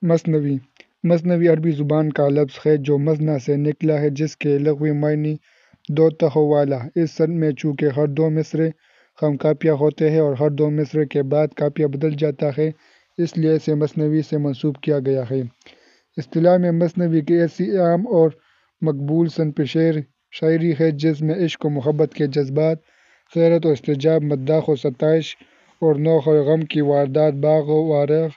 مثنوی مثنوی عربی زبان کا لفظ ہے جو مثنیٰ سے نکلا ہے جس کے لغوی معنی دو تہوں والا۔ اس صنف میں چونکہ ہر دو مصرعے خم قافیہ ہوتے ہیں اور ہر دو مصرعے کے بعد قافیہ بدل جاتا ہے، اس لیے اسے مثنوی سے منسوب کیا گیا ہے۔ اصطلاح میں مثنوی کی ایسی عام اور مقبول صنف شاعری ہے جس میں عشق و محبت کے جذبات، غیرت و احتجاج، مداح و ستائش اور نوح و غم کی واردات، باغ و باراں،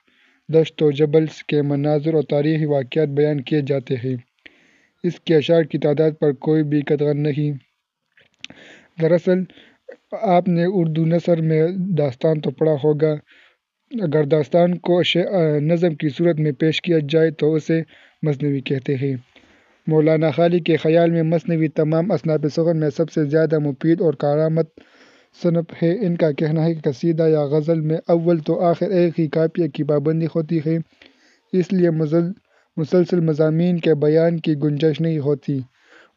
دشت و جبل کے مناظر اور تاریخی واقعات بیان کیے جاتے ہیں۔ اس کے اشعار کی تعداد پر کوئی بھی قطع نہیں۔ دراصل آپ نے اردو نثر میں داستان تو پڑھا ہوگا، اگر داستان کو نظم کی صورت میں پیش کیا جائے تو اسے مثنوی کہتے ہیں۔ مولانا غالی کے خیال میں مثنوی تمام اصناف شعر میں سب سے زیادہ مفید اور کارآمد صنف ہے۔ ان کا کہنا ہے کہ قصیدہ یا غزل میں اول تو آخر ایک ہی قافیے کی پابندی ہوتی ہے، اس لیے مسلسل مضامین کے بیان کی گنجائش نہیں ہوتی۔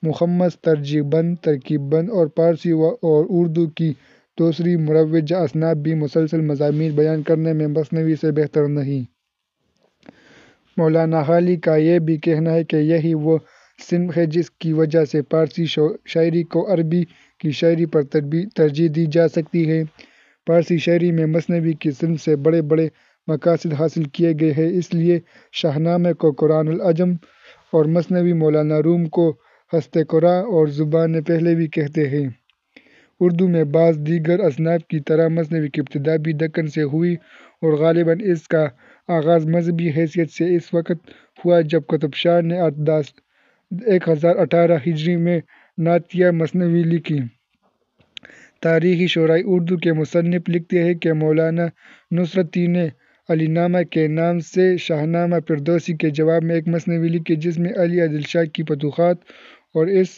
مخمس، ترجیع بند، ترکیب بند اور فارسی اور اردو کی دوسری مروجہ اصناف بھی مسلسل مضامین بیان کرنے میں مثنوی سے بہتر نہیں۔ مولانا غالی کا یہ بھی کہنا ہے کہ یہی وہ صنف ہے جس کی وجہ سے فارسی شاعری کو عربی کی شاعری پر ترجیح دی جا سکتی ہے۔ فارسی شاعری میں مثنوی کی صنف سے بڑے بڑے مقاصد حاصل کیے گئے ہیں، اس لیے شاہ نامہ کو قرآن العجم اور مثنوی مولانا روم کو ہست قرآن اور زبان پہلوی کہتے ہیں۔ اردو میں بعض دیگر اصناف کی طرح مثنوی کی ابتدا بھی دکن سے ہوئی اور غالباً اس کا آغاز مذہبی حیثیت سے اس وقت ہوا جب قطب شاہ نے 1018 ہجری میں نعتیہ مثنوی لکھی۔ تاریخی شعرائے اردو کے مصنف لکھتے ہیں کہ مولانا نصرتی نے علی نامہ کے نام سے شاہ نامہ فردوسی کے جواب میں ایک مثنوی لکھی جس میں علی عادل شاہ کی فتوحات اور اس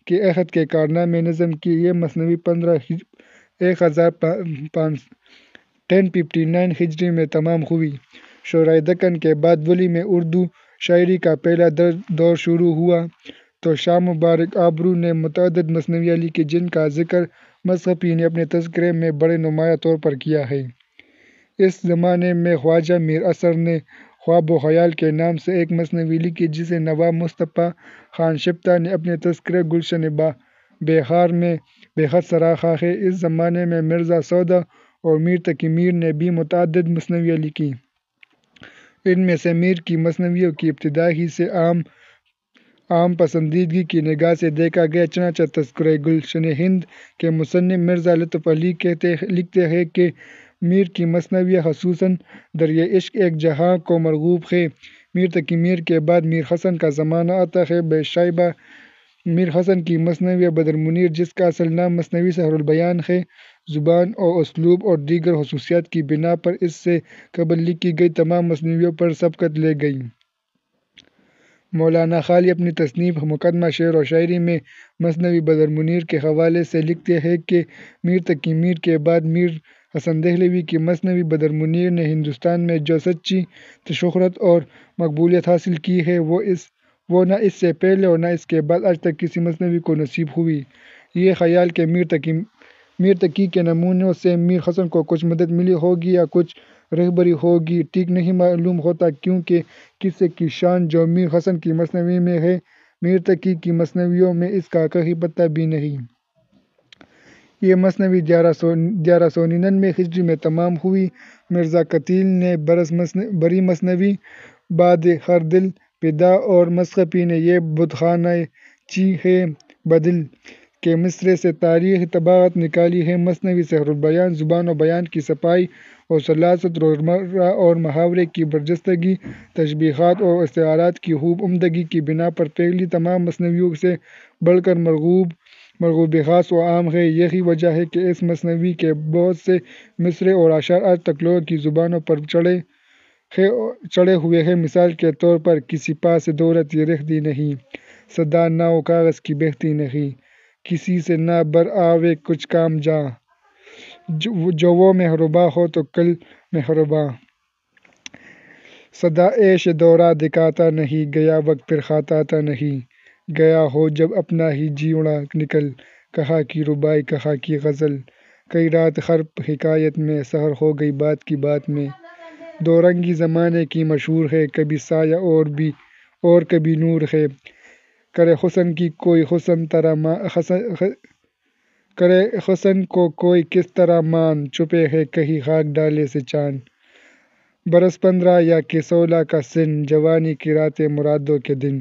کے عہد کے کارنامے نظم کی۔ یہ مثنوی 1059 ہجری میں تمام ہوئی۔ شعرائے دکن کے بعد ولی میں اردو شاعری کا پہلا دور شروع ہوا تو شاہ مبارک آبرو نے متعدد مثنویاں لکھیں جن کا ذکر مصحفی نے اپنے تذکرے میں بڑے نمایاں طور پر کیا ہے۔ اس زمانے میں خواجہ میر اثر نے خواب و خیال کے نام سے ایک مثنوی لکھی جسے نواب مصطفیٰ خان شپتا نے اپنے تذکرہ گلشن بہار میں بےحد سراہا ہے۔ اس زمانے میں مرزا سودا اور میر تقی میر نے بھی متعدد مثنویاں لکھیں۔ ان میں سے میر کی مثنویوں کی ابتدا ہی سے عام پسندیدگی کی نگاہ سے دیکھا گیا، چنانچہ تذکرہ گلشن ہند کے مصنف مرزا لطف علی لکھتے ہیں کہ میر کی مثنویاں خصوصاً دریائے عشق ایک جہاں کو مرغوب ہے۔ میر تقی میر کے بعد میر حسن کا زمانہ آتا ہے۔ بے شائبہ میر حسن کی مثنوی بدر منیر جس کا اصل نام مثنوی سحر البیان ہے، زبان و اسلوب اور دیگر خصوصیات کی بنا پر اس سے قبل لکھی گئی تمام مثنویوں پر سبقت لے گئی۔ مولانا غالی اپنی تصنیف مقدمہ شعر و شاعری میں مثنوی بدر منیر کے حوالے سے لکھتے ہیں کہ میر تقی میر کے بعد میر حسن دہلوی کی مثنوی بدر منیر نے ہندوستان میں جو سچی شہرت اور مقبولیت حاصل کی ہے وہ نہ اس سے پہلے اور نہ اس کے بعد آج تک کسی مثنوی کو نصیب ہوئی۔ یہ خیال کہ میر تقی کے نمونوں سے میر حسن کو کچھ مدد ملی ہوگی یا کچھ رہبری ہوگی ٹھیک نہیں معلوم ہوتا، کیونکہ قصے کی شان جو میر حسن کی مثنوی میں ہے میر تقی کی مثنویوں میں اس کا کہیں پتہ بھی نہیں۔ یہ مثنوی 1199 ہجری میں تمام ہوئی۔ مرزا کتیل نے بری مثنوی، باد ہر دل فدا اور مصحفی نے یہ بتخانہ چی ہے بدل کے مصرعے سے تاریخی طباعت نکالی ہے۔ مثنوی سحر البیان زبان و بیان کی صفائی اور سلاست، روزمرہ اور محاورے کی برجستگی، تشبیہات اور استعارات کی خوب عمدگی کی بنا پر پہلی تمام مثنویوں سے بڑھ کر مرغوب خاص و عام ہے۔ یہی وجہ ہے کہ اس مثنوی کے بہت سے مصرعے اور اشعار آج تک لوگوں کی زبانوں پر چڑھے ہوئے ہیں۔ مثال کے طور پر کسی پاس دولت یہ رہتی نہیں، صدا نہ و کاغذ کی بہتی نہیں، کسی سے نہ بر آوے کچھ کام جاں، جو وہ مہرباں ہو تو کل مہرباں، صدا عیش دورہ دکھاتا نہیں، گیا وقت پھر خطاتا نہیں، گیا ہو جب اپنا ہی جیوڑا نکل، کہاں کی رباعی کہاں کی غزل، کئی رات خراب حکایت میں، سحر ہو گئی بات کی بات میں، دو رنگی زمانے کی مشہور ہے، کبھی سایہ اور کبھی نور ہے، کرے حسن کی کوئی کرے حسن کو کوئی کس طرح مان، چھپے ہے کہیں خاک ڈالے سے چاند، برس 15 یا کہ 16 کا سن، جوانی کی راتیں مرادوں کے دن۔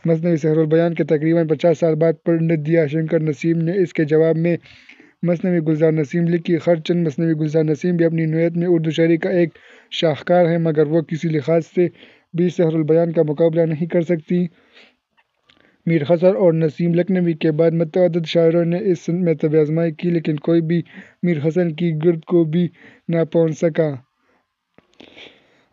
مثنوی سحر البیان کے تقریباً 50 سال بعد پنڈت دیا شنکر نسیم نے اس کے جواب میں مثنوی گلزار نسیم لکھی۔ خرچند مثنوی گلزار نسیم بھی اپنی نوعیت میں اردو شاعری کا ایک شاہکار ہیں، مگر وہ کسی لحاظ سے بھی سحر البیان کا مقابلہ نہیں کر سکتی۔ میر خسرو اور نسیم لکھنوی کے بعد متعدد شاعروں نے اس سمت میں طب آزمائی کی، لیکن کوئی بھی میر حسن کی گرد کو بھی نہ پہنچ سکا۔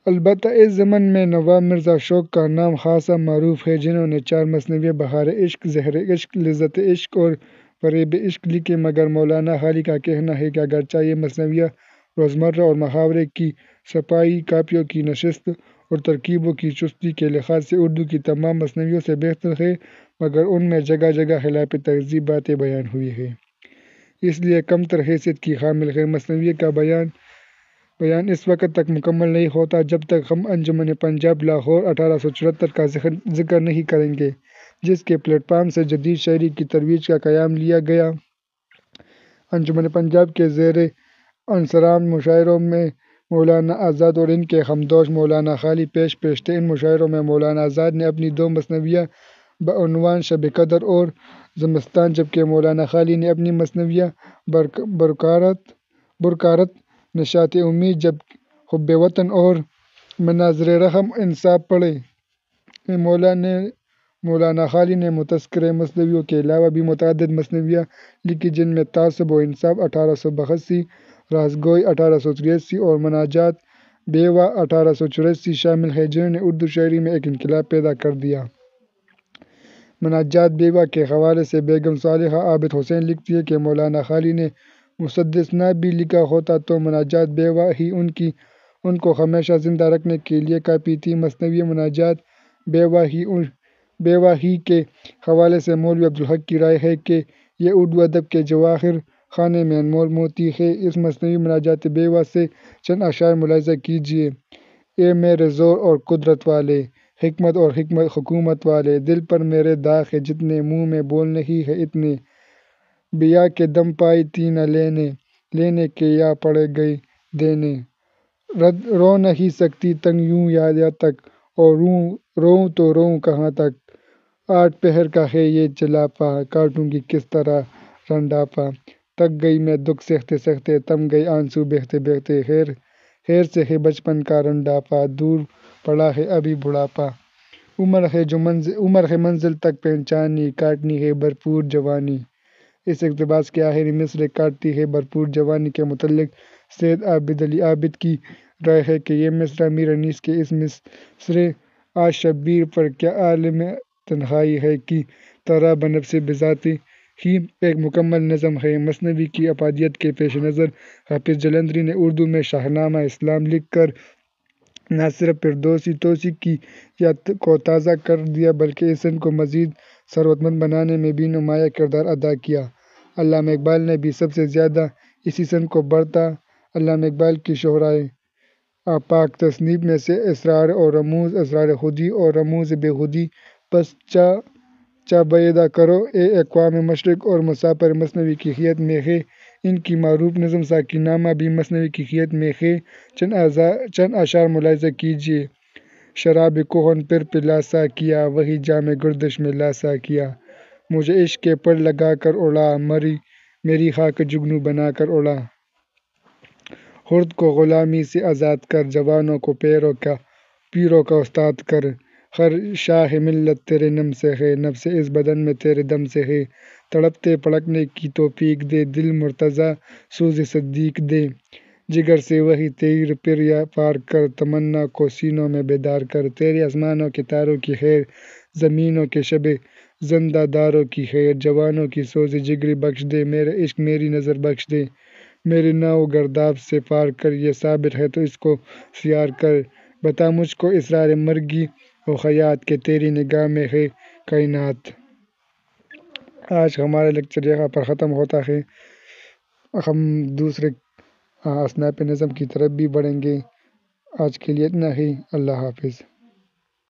البتہ اس ضمن میں نواب مرزا شوق کا نام خاصا معروف ہے، جنہوں نے 4 مثنویاں بہار عشق، زہر عشق، لذت عشق اور فریب عشق لکھی، مگر مولانا غالی کا کہنا ہے کہ اگرچہ یہ مثنویاں روزمرہ اور محاورے کی چھپائی، کاپیوں کی نشست اور ترکیبوں کی چستی کے لحاظ سے اردو کی تمام مثنویوں سے بہتر ہے، مگر ان میں جگہ جگہ خلاف تہذیب باتیں بیان ہوئی ہیں، اس لیے کمتر حیثیت کی حامل ہے۔ مثنوی کا بیان اس وقت تک مکمل نہیں ہوتا جب تک ہم انجمن پنجاب لاہور 1874 کا ذکر نہیں کریں گے، جس کے پلیٹ فارم سے جدید شاعری کی ترویج کا قیام لیا گیا۔ انجمن پنجاب کے زیر انصرام مشاعروں میں مولانا آزاد اور ان کے ہمدوش مولانا غالی پیش تھے۔ ان مشاعروں میں مولانا آزاد نے اپنی 2 مثنویاں بعنوان شب قدر اور زمستان، جبکہ مولانا غالی نے اپنی مثنویاں برکارات، نشاط امید، حب وطن اور مناظر رحم انصاف پڑھیں۔ مولانا غالی نے متذکرہ مثنویوں کے علاوہ بھی متعدد مثنویاں لکھیں، جن میں تعصب و انصاف 1882، رازگوئی 1883 اور مناجات بیوہ 1884 شامل ہیں، جنہوں نے اردو شاعری میں ایک انقلاب پیدا کر دیا۔ مناجات بیوہ کے حوالے سے بیگم صالحہ عابد حسین لکھتی ہیں کہ مولانا غالی نے مسدس نہ بھی لکھا ہوتا تو مناجات بیوہ ہی ان کو ہمیشہ زندہ رکھنے کے لیے کافی تھی۔ مثنوی مناجات بیوہ ہی کے حوالے سے مولوی عبدالحق کی رائے ہے کہ یہ اردو ادب کے جواہر خانے میں انمول موتی ہے۔ اس مثنوی مناجات بیوہ سے چند اشعار ملاحظہ کیجیے: اے میرے زور اور قدرت والے، حکمت اور حکومت والے، دل پر میرے داغ ہے جتنے، منہ میں بول نہیں ہے اتنے، بیا کے دم پائی تھی نہ لینے کے یا پڑ گئے دینے، رو نہیں سکتی تنگ یوں یا تک، اور روؤں تو روؤں کہاں تک، 8 پہر کا ہے یہ جلاپا، کاٹوں گی کس طرح رنڈاپا، تک گئی میں دکھ سہتے سہتے، تم گئے آنسو بہتے بہتے، خیر سے ہے بچپن کا رنڈاپا، دور پڑا ہے ابھی بڑھاپا، عمر ہے منزل تک پہنچانی، کاٹنی ہے بھرپور جوانی۔ اس اقتباس کے آخری مصرعے کاٹتی ہے بھرپور جوانی کے متعلق سید عابد علی عابد کی رائے ہے کہ یہ مصرعہ میر انیس کے اس مصرعے آج شبیر پر کیا عالم تنہائی ہے کی طرح بنفسِ بذات ہی ایک مکمل نظم ہے۔ مثنوی کی افادیت کے پیش نظر حافظ جلندری نے اردو میں شاہنامہ اسلام لکھ کر نہ صرف فردوسی توسیع کی یاد کو تازہ کر دیا بلکہ اس صنف کو مزید ثروت مند بنانے میں بھی نمایاں کردار ادا کیا۔ علامہ اقبال نے بھی سب سے زیادہ اسی صنف کو برتا۔ علامہ اقبال کی شعرائے پاک تصنیف میں سے اسرار و رموز، اسرار خودی اور رموز بے خودی، پس چہ بیدہ کرو اے اقوام مشرق اور مسافر مثنوی کی حیت میں ہے۔ ان کی معروف نظم ساقی نامہ بھی مثنوی کی حیت میں ہے۔ چند اشعار ملاحظہ کیجیے: شراب کہن پھر پلا ساقیا، وہی جام گردش میں لا ساقیا، مجھے عشق کے پر لگا کر اڑا، میری خاک جگنو بنا کر اڑا، خرد کو غلامی سے آزاد کر، جوانوں کو پیروں کا استاد کر، ہر شاہ ملت تیرے نم سے ہے، نفس اس بدن میں تیرے دم سے ہے، تڑپتے پڑکنے کی توفیق دے، دل مرتضیٰ سوز صدیق دے، جگر سے وہی تیر پھر وار کر، تمنا کو سینوں میں بیدار کر، تیرے آسمانوں کے تاروں کی خیر، زمینوں کے شب زندہ داروں کی خیر، جوانوں کی سوز جگری بخش دے، میرا عشق میری نظر بخش دے، میری ناؤ گرداب سے پار کر، یہ صابر ہے تو اس کو سیار کر، بتا مجھ کو اسرار مرگی و حیات، کہ تیری نگاہ میں ہے کائنات۔ آج ہمارا لیکچر یہاں پر ختم ہوتا ہے۔ ہم دوسرے اصناف نظم کی طرف بھی بڑھیں گے۔ آج کے لیے اتنا ہی۔ اللہ حافظ۔